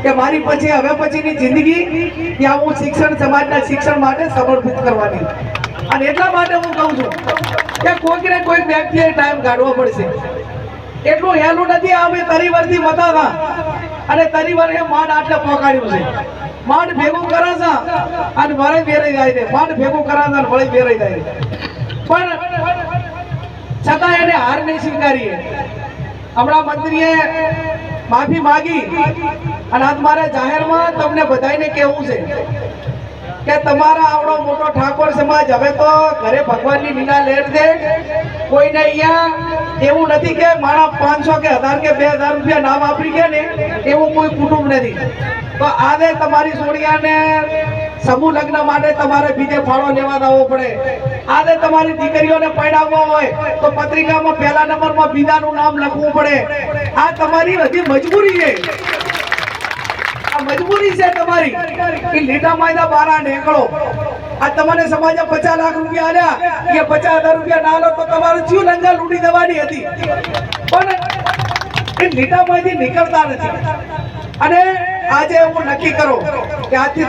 કે મારી પછી હવે પછીની જિંદગી ત્યાં હું શિક્ષણ સમાજના શિક્ષણ માટે સમર્પિત કરવાની. અને એટલા માટે હું કહું છું કે કોઈક ને કોઈક વ્યક્તિએ ટાઈમ કાઢવો પડશે. એટલું હેલું નથી. અમે તરીવરથી મતા હતા અને તરીવર એ માંડ આટલે પહોંચાડ્યું છે. માંડ ભેગું કરે છે અને વળે બેરાઈ જાય છે. માંડ ભેગું કરે છે અને વળે બેરાઈ જાય છે. પણ છતાં એને હાર નહીં સ્વીકારીએ. હમણાં મંત્રીએ માફી માંગી અને આજ મારે જાહેરમાં તમને બધાને કહેવું છે કે તમારા આવડો મોટો ઠાકોર સમાજ હવે તો ઘરે ભગવાનની લીલા લહેર છે. કોઈને અહીંયા એવું નથી કે મારા 500 કે 1000 કે 2000 રૂપિયા ના વાપરી ગયા ને એવું કોઈ કુટુંબ નથી. તો આજે તમારી સોડિયાને સમૂહ લગ્ન માટે તમારે બીજે ફાળો લેવા જવો પડે. આજે તમારી દીકરીઓને પરણાવવા હોય તો પત્રિકામાં પહેલા નંબરમાં બીજાનું નામ લખવું પડે. આ તમારી હજી મજબૂરી છે. આ મજબૂરી છે તમારી કે લીટા માયદા બારા નીકળો. આ તમને સમાજે 50 લાખ રૂપિયા આલ્યા કે 50,000 રૂપિયા ના આલો તો તમારું જીવ લંગા લૂંટી દેવાની હતી. પણ એ લીટામાંથી નીકળતા નથી. અને આજે હું નક્કી કરો કે આજથી